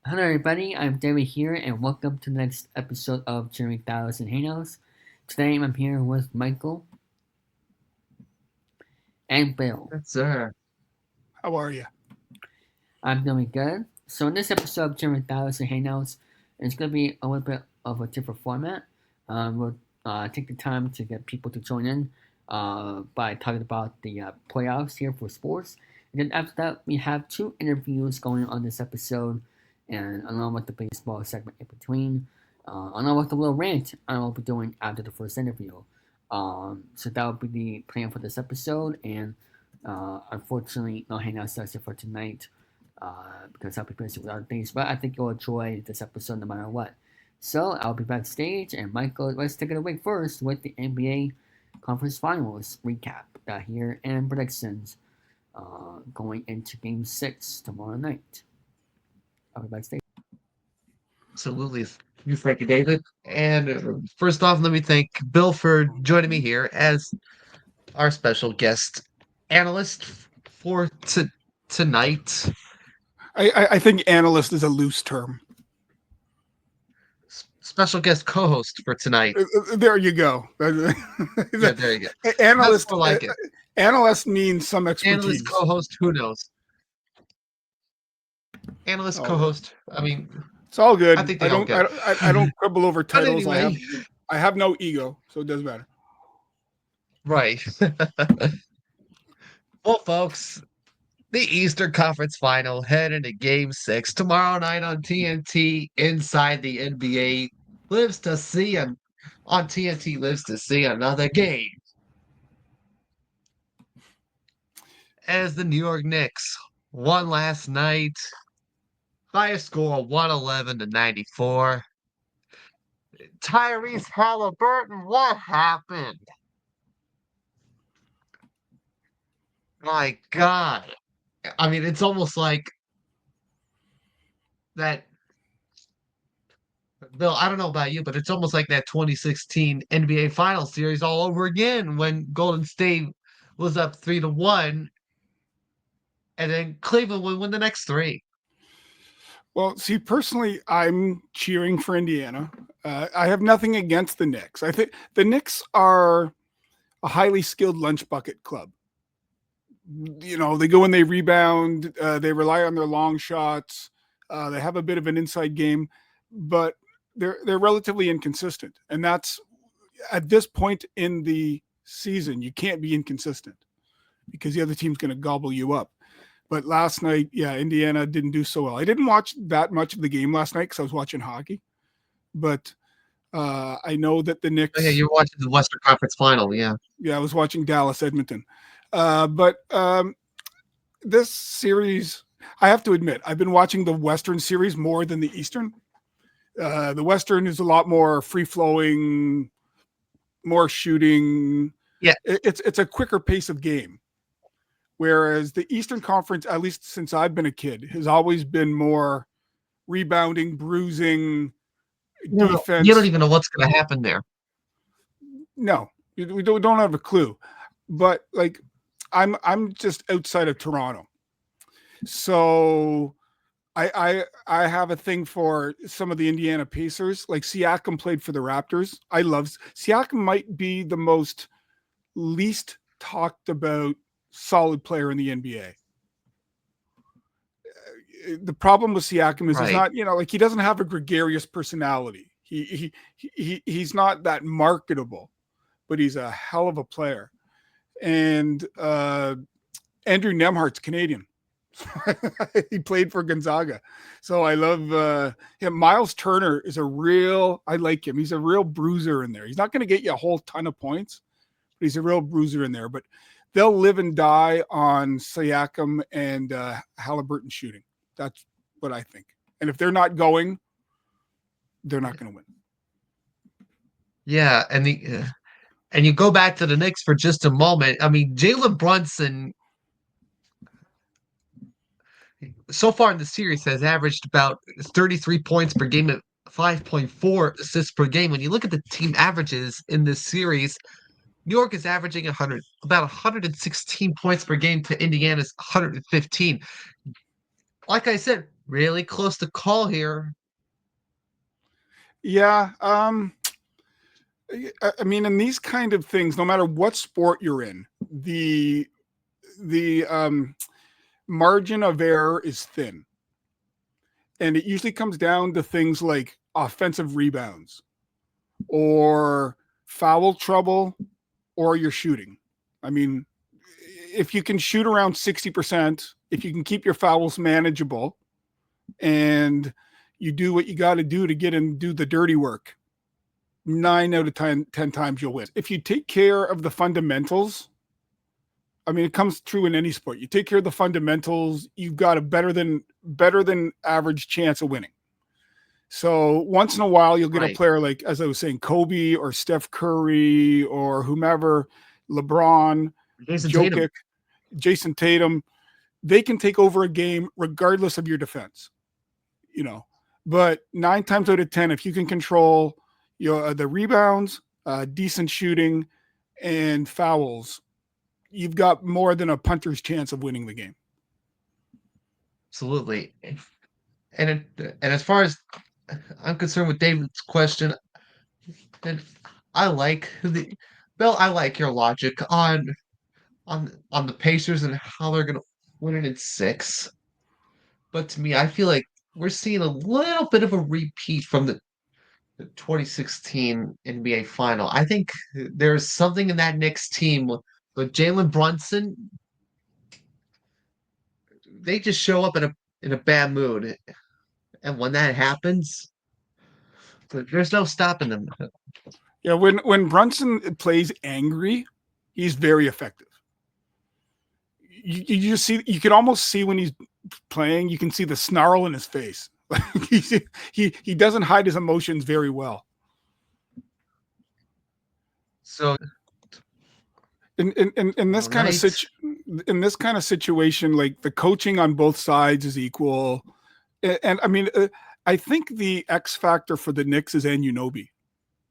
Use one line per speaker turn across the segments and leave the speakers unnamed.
Hello, everybody. I'm David here, and welcome to the next episode of Jeremy Battles and Hangouts. Today, I'm here with Michael and Bill.
Yes, sir.
How are you?
I'm doing good. So, in this episode of Jeremy Battles and Hangouts, it's going to be a little bit of a different format. We'll take the time to get people to join in by talking about the playoffs here for sports. And then after that, we have two interviews going on this episode, and along with the baseball segment in between. Along with the little rant I will be doing after the first interview. So that will be the plan for this episode, and unfortunately, no hangout session for tonight because I'll be busy with other things. But I think you'll enjoy this episode no matter what. So I'll be backstage, and Michael, let's take it away first with the NBA Conference Finals recap here and predictions going into Game 6 tomorrow night. I'll be backstage.
Absolutely. Thank you, David. And first off, let me thank Bill for joining me here as our special guest analyst for tonight.
I think analyst is a loose term.
Special guest co-host for tonight.
There you go.
Yeah, there you go.
Analyst,
That's more like it.
Analyst means some expertise.
Analyst co-host, who knows? Analyst co-host. I mean,
it's all good.
I think they don't get.
I don't quibble over titles.
Anyway.
I have no ego, so it doesn't matter.
Right. Well, folks, the Eastern Conference Final head into Game 6 tomorrow night on TNT. Inside the NBA lives to see on TNT lives to see another game as the New York Knicks won last night by a score of 111-94. Tyrese Halliburton, what happened? My God. I mean, it's almost like that. Bill, I don't know about you, but it's almost like that 2016 NBA Finals series all over again when Golden State was up 3-1, and then Cleveland would win the next three.
Well, see, personally, I'm cheering for Indiana. I have nothing against the Knicks. I think the Knicks are a highly skilled lunch bucket club. You know, they go and they rebound. They rely on their long shots. They have a bit of an inside game, but they're relatively inconsistent. And that's at this point in the season, you can't be inconsistent because the other team's going to gobble you up. But last night, yeah, Indiana didn't do so well. I didn't watch that much of the game last night because I was watching hockey. But I know that the Knicks.
Oh, yeah, you're watching the Western Conference Final, yeah.
Yeah, I was watching Dallas Edmonton. But this series, I have to admit, I've been watching the Western series more than the Eastern. The Western is a lot more free-flowing, more shooting.
Yeah,
it's a quicker pace of game. Whereas the Eastern Conference, at least since I've been a kid, has always been more rebounding, bruising, defense.
You don't even know what's going to happen there.
No, we don't have a clue. But like, I'm just outside of Toronto, so I have a thing for some of the Indiana Pacers. Like Siakam played for the Raptors. I love Siakam. Might be the most least talked about solid player in the NBA. The problem with Siakam is he's not, like he doesn't have a gregarious personality. He's not that marketable, but he's a hell of a player. And Andrew Nemhart's Canadian. He played for Gonzaga. So I love him. Miles Turner is I like him. He's a real bruiser in there. He's not going to get you a whole ton of points, but he's a real bruiser in there. But they'll live and die on Siakam and Halliburton shooting. That's what I think. And if they're not going, they're not going to win.
Yeah, and you go back to the Knicks for just a moment. I mean, Jalen Brunson, so far in the series, has averaged about 33 points per game at 5.4 assists per game. When you look at the team averages in this series, New York is averaging about 116 points per game to Indiana's 115. Like I said, really close to call here.
Yeah. I mean, in these kind of things, no matter what sport you're in, the margin of error is thin, and it usually comes down to things like offensive rebounds or foul trouble or your shooting. I mean, if you can shoot around 60%, if you can keep your fouls manageable, and you do what you got to do to get and do the dirty work, 9 out of 10 times you'll win. If you take care of the fundamentals, I mean, it comes true in any sport. You take care of the fundamentals, you've got a better than average chance of winning. So once in a while, you'll get a
Right.
player like, as I was saying, Kobe or Steph Curry or whomever, LeBron,
Jason Tatum.
Jokic, Jason Tatum. They can take over a game regardless of your defense, you know. But 9 times out of 10, if you can control the rebounds, decent shooting, and fouls, you've got more than a punter's chance of winning the game.
Absolutely. And as far as I'm concerned with David's question, and I like the Bill, I like your logic on the Pacers and how they're gonna win it in six. But to me, I feel like we're seeing a little bit of a repeat from the 2016 NBA final. I think there's something in that Knicks team with Jalen Brunson. They just show up in a bad mood, and when that happens, there's no stopping them.
Yeah, when Brunson plays angry, he's very effective. You just see, you can almost see when he's playing, you can see the snarl in his face. He doesn't hide his emotions very well.
So
In this
all
kind of
right,
situation, like the coaching on both sides is equal, and I mean, I think the X factor for the Knicks is Anunoby.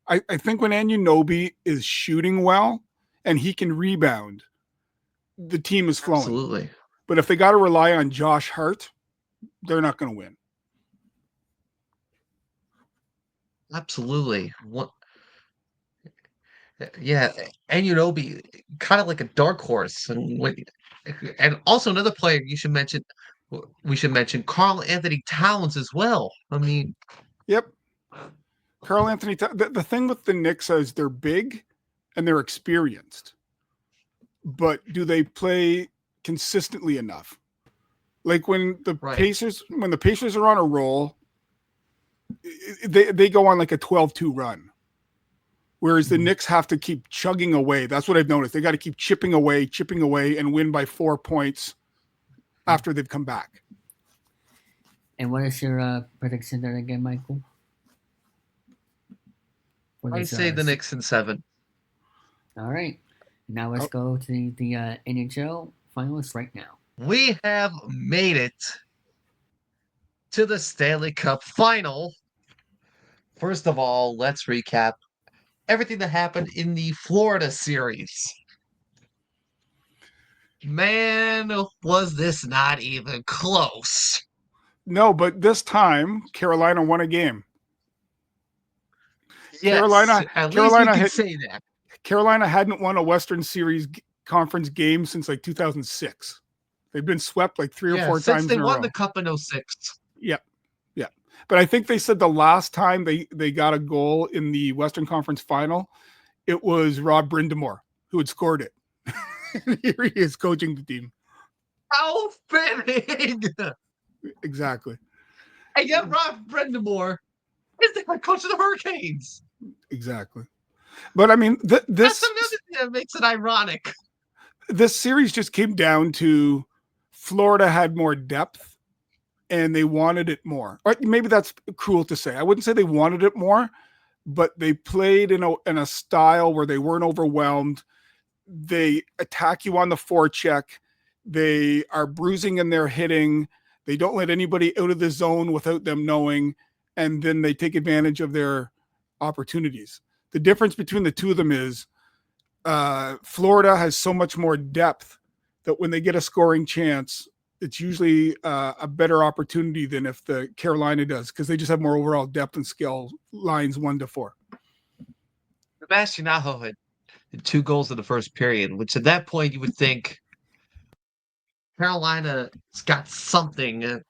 I think when Anunoby is shooting well and he can rebound, the team is flowing.
absolutely,
But if they got to rely on Josh Hart, they're not going to win.
absolutely. Yeah, Anunoby, kind of like a dark horse, and also another player you should mention. We should mention Carl Anthony Towns as well. I mean,
Yep. Carl Anthony. The thing with the Knicks is they're big and they're experienced, but do they play consistently enough? Like when the
right.
Pacers are on a roll, they go on like a 12-2 run. Whereas the
Mhm.
Knicks have to keep chugging away. That's what I've noticed. They got to keep chipping away, and win by 4 points after they've come back.
And what is your prediction there again, Michael? For
I
this,
say the Knicks in seven.
all right. Now let's
Oh,
go to the NHL finalists right now.
We have made it to the Stanley Cup final. First of all, let's recap everything that happened in the Florida series. Man, was this not even close.
no, but this time Carolina won a game.
Yes,
Carolina,
at least we
Carolina
can
had
say that.
Carolina hadn't won a Western Series conference game since like 2006. They've been swept like three or
Yeah,
four
since
times
they
in a
won the
row.
cup in '06.
Yeah, yeah. But I think they said the last time they got a goal in the Western Conference Final, it was Rob Brindamore who had scored it. Here he is coaching the team.
How fitting!
Exactly.
And yet Rob Brendamore is the head coach of the Hurricanes.
Exactly. But I mean,
That's another thing that makes it ironic.
this series just came down to Florida had more depth and they wanted it more. Or maybe that's cruel to say. I wouldn't say they wanted it more, but they played in a style where they weren't overwhelmed. They attack you on the forecheck. They are bruising and they're hitting. They don't let anybody out of the zone without them knowing, and then they take advantage of their opportunities. The difference between the two of them is Florida has so much more depth that when they get a scoring chance, it's usually a better opportunity than if the Carolina does, because they just have more overall depth and skill lines 1 to 4.
Sebastian Aho had 2 goals in the first period, which at that point you would think Carolina's got something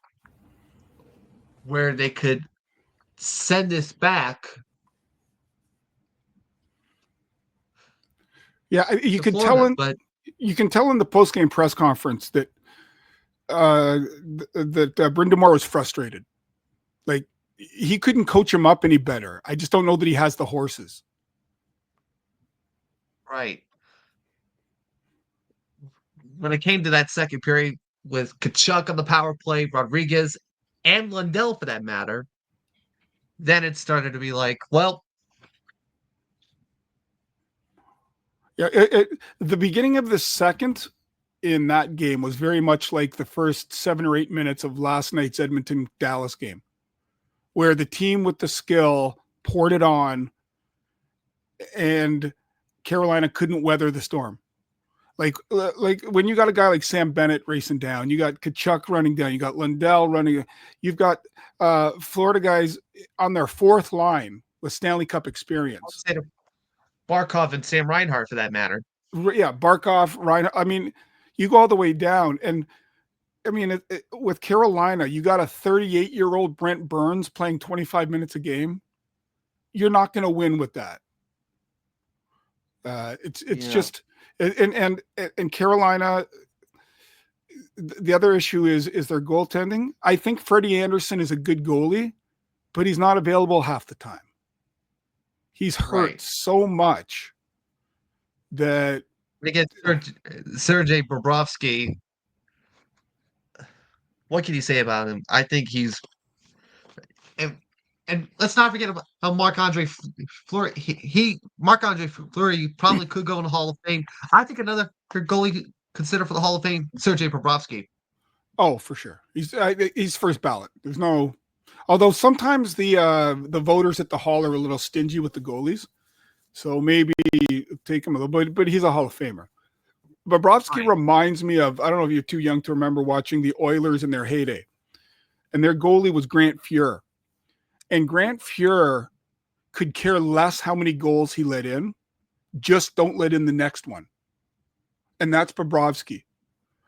where they could send this back
Yeah, you
to
can tell
Florida, but
in the post game press conference that Brindamore was frustrated. Like, he couldn't coach him up any better. I just don't know that he has the horses.
right. When it came to that second period with Kachuk on the power play, Rodriguez, and Lundell for that matter, then it started to be like, well,
Yeah, the beginning of the second in that game was very much like the first 7 or 8 minutes of last night's Edmonton Dallas game, where the team with the skill poured it on, and Carolina couldn't weather the storm. Like when you got a guy like Sam Bennett racing down, you got Kachuk running down, you got Lundell running, you've got Florida guys on their fourth line with Stanley Cup experience.
outside of Barkov and Sam Reinhart for that matter.
Yeah, Barkov, Ryan. I mean, you go all the way down, and I mean, with Carolina, you got a 38-year-old Brent Burns playing 25 minutes a game. You're not going to win with that. It's just and Carolina. The other issue is their goaltending. I think Freddie Anderson is a good goalie, but he's not available half the time. He's hurt so much that
Again, Sergei Bobrovsky, what can you say about him? I think he's and let's not forget about how Marc-Andre Fleury. Marc-Andre Fleury probably could go in the Hall of Fame. I think another goalie considered for the Hall of Fame, Sergei Bobrovsky.
Oh, for sure, he's first ballot. There's no, although sometimes the voters at the Hall are a little stingy with the goalies, so maybe take him a little. But he's a Hall of Famer. Bobrovsky reminds me of, I don't know if you're too young to remember watching the Oilers in their heyday, and their goalie was Grant Fuhr. And Grant Fuhr could care less how many goals he let in. Just don't let in the next one. And that's Bobrovsky.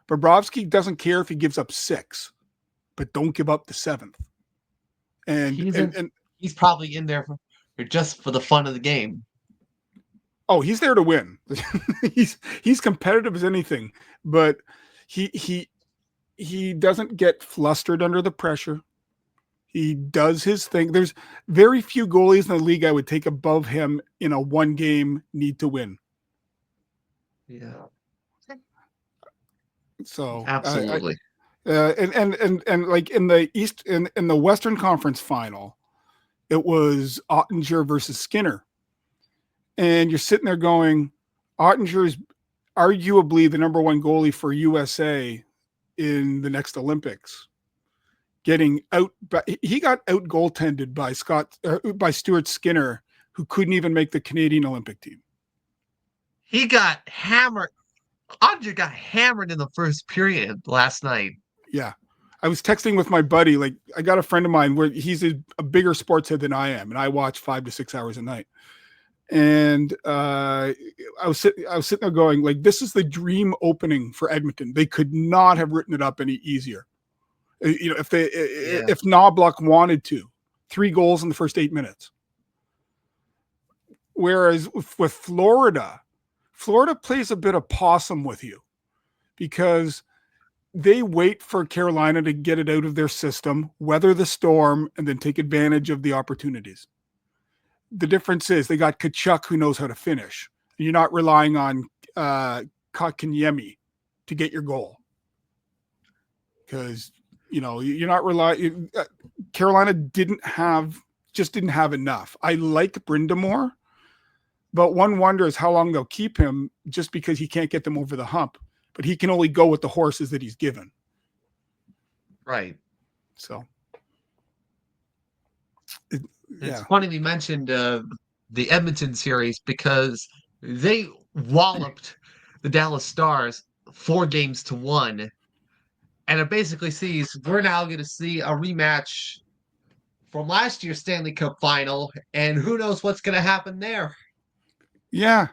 Bobrovsky doesn't care if he gives up 6, but don't give up the 7th. And
he's probably in there for just for the fun of the game.
Oh, he's there to win. he's competitive as anything, but he doesn't get flustered under the pressure. He does his thing. There's very few goalies in the league I would take above him in a 1-game need to win.
Yeah.
So
absolutely.
And like in the in the Western Conference final, it was Ottinger versus Skinner. And you're sitting there going, Ottinger is arguably the number 1 goalie for USA in the next Olympics. Getting out, he got out goaltended by Stuart Skinner, who couldn't even make the Canadian Olympic team.
He got hammered. Ottinger got hammered in the first period last night.
Yeah. I was texting with my buddy. Like, I got a friend of mine where he's a bigger sports head than I am, and I watch 5 to 6 hours a night. And I was sitting there going, like, this is the dream opening for Edmonton. They could not have written it up any easier. You know, if Knobloch wanted to, 3 goals in the first 8 minutes. Whereas with Florida plays a bit of possum with you, because they wait for Carolina to get it out of their system, weather the storm, and then take advantage of the opportunities. The difference is they got Kachuk, who knows how to finish. You're not relying on Kotkaniemi to get your goal, because you know you're not relying. Carolina didn't have enough. I like Brindamore, but one wonders how long they'll keep him, just because he can't get them over the hump. But he can only go with the horses that he's given.
Right.
So
it's funny we mentioned the Edmonton series, because they walloped the Dallas Stars 4-1. And it basically sees we're now going to see a rematch from last year's Stanley Cup final, and who knows what's going to happen there.
Yeah.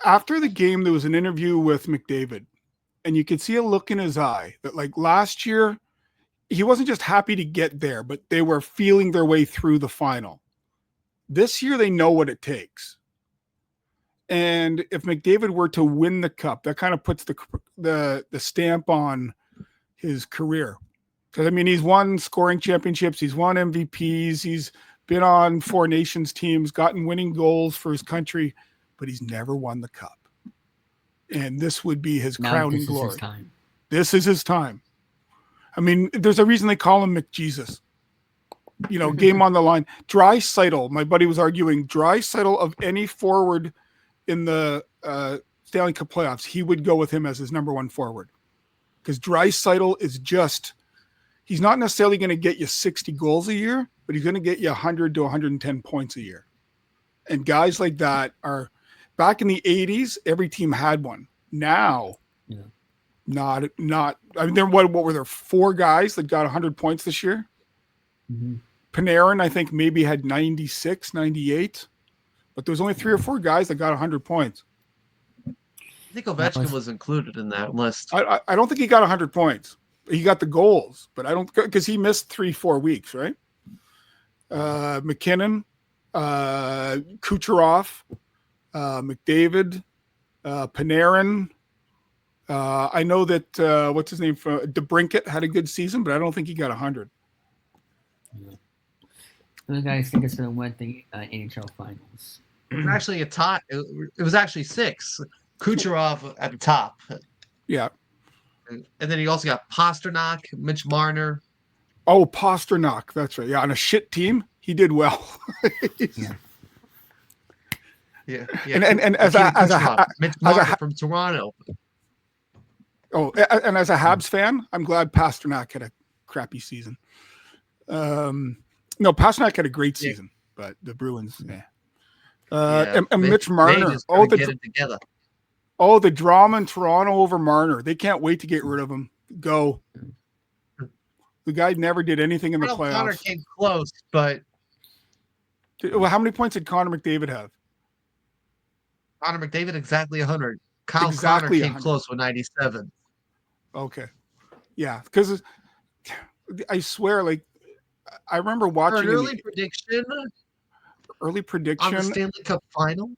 After the game, there was an interview with McDavid, and you could see a look in his eye that, like, last year, he wasn't just happy to get there, but they were feeling their way through the final. This year, they know what it takes. And if McDavid were to win the cup, that kind of puts the stamp on his career. Because, I mean, he's won scoring championships, he's won MVPs, he's been on Four Nations teams, gotten winning goals for his country, but he's never won the cup. And this would be his crowning glory.
His time.
This is his time. I mean, there's a reason they call him McJesus. You know, game on the line. Draisaitl, my buddy was arguing, Draisaitl of any forward in the Stanley Cup playoffs, he would go with him as his number one forward. Because Draisaitl is just, he's not necessarily going to get you 60 goals a year, but he's going to get you 100 to 110 points a year. And guys like that are, back in the 80s, every team had one. Now, not. I mean, there what were there 4 guys that got 100 points this year?
Mm-hmm.
Panarin, I think, maybe had 96, 98. But there was only 3 or 4 guys that got 100 points.
I think Ovechkin was included in that list.
I don't think he got 100 points. He got the goals, but I don't, because he missed 3-4 weeks, right? McKinnon, Kucherov, McDavid, Panarin. I know that what's his name, DeBrincat had a good season, but I don't think he got 100.
Yeah. Those guys think it's going to win the NHL Finals.
It was actually a tie. It was actually 6. Kucherov at the top.
Yeah.
And then you also got Pasternak, Mitch Marner.
Oh, Pasternak. That's right. Yeah, on a shit team, he did well.
Yeah.
And as a
Mitch Marner from Toronto.
Oh, and as a Habs fan, I'm glad Pasternak had a crappy season. No, Pasternak had a great season, but the Bruins, and Mitch Marner.
Get it together.
Oh, the drama in Toronto over Marner. They can't wait to get rid of him. Go. The guy never did anything in the playoffs.
Connor came close, but
well, how many points did Connor McDavid have?
Connor McDavid exactly 100. Kyle
exactly
Connor came
100.
close with 97.
Okay, yeah, because I swear, like, I remember watching
an early prediction.
Early prediction
on the Stanley Cup final.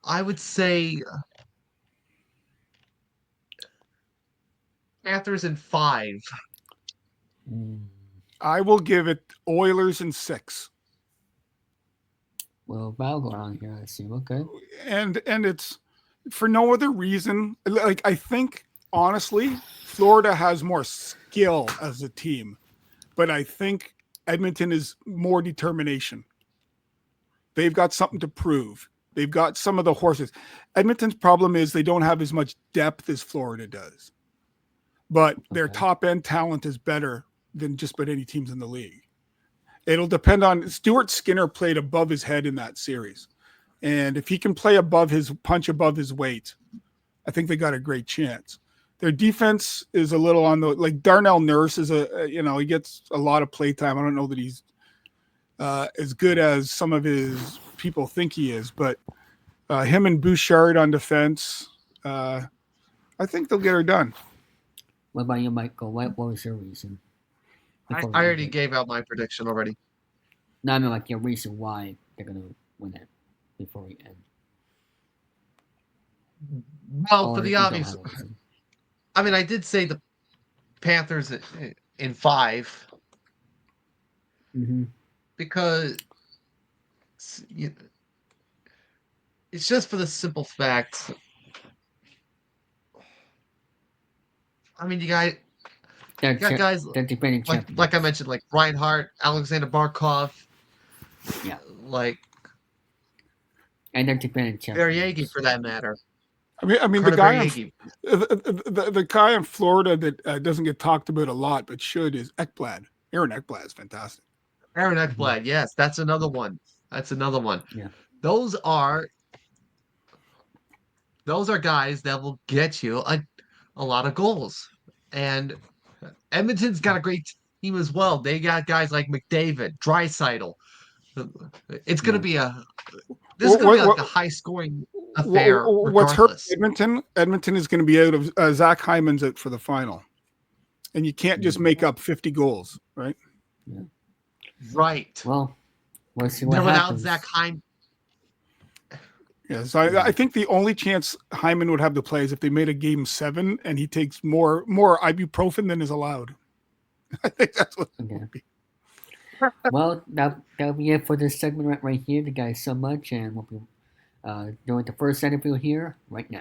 I would say Panthers in 5.
I will give it Oilers in 6.
Well, battleground here, I see. Okay.
And it's for no other reason. Like, I think, honestly, Florida has more skill as a team, but I think Edmonton is more determination. They've got something to prove. They've got some of the horses. Edmonton's problem is they don't have as much depth as Florida does. But their top-end talent is better than just about any teams in the league. It'll depend on – Stuart Skinner played above his head in that series. And if he can play above his – punch above his weight, I think they got a great chance. Their defense is a little on the – like Darnell Nurse is he gets a lot of play time. I don't know that he's as good as some of his people think he is. But him and Bouchard on defense, I think they'll get her done.
What about you, Michael? What was your reason?
I already gave out my prediction already.
No, I mean, like, your reason why they're going to win it before we end.
Well, for the obvious... I mean, I did say the Panthers in 5.
Mm-hmm.
Because it's just for the simple fact. I mean, you got guys like I mentioned, like Reinhardt, Alexander Barkov.
Yeah.
Like,
and they're defending champions.
Verjegen, for that matter.
I mean, the guy in Florida that doesn't get talked about a lot, but should, is Ekblad. Aaron Ekblad is fantastic.
Aaron Ekblad, yes, that's another one.
Yeah.
Those are guys that will get you a lot of goals. And Edmonton's got a great team as well. They got guys like McDavid, Draisaitl. It's going to
Yeah.
be a this is
What,
going to be like
what,
a high scoring affair
what's hurt
regardless.
Edmonton? Edmonton is going to be out of Zach Hyman's out for the final, and you can't just make up 50 goals, right?
Yeah.
Right.
Well, we'll see what
They're without
happens.
Zach Hyman.
Yeah, so I think the only chance Hyman would have to play is if they made a game 7 and he takes more ibuprofen than is allowed. I think that's what it
Okay.
would be.
Well, that'll be it for this segment right here. Thank you guys so much, and we'll be doing the first interview here right now.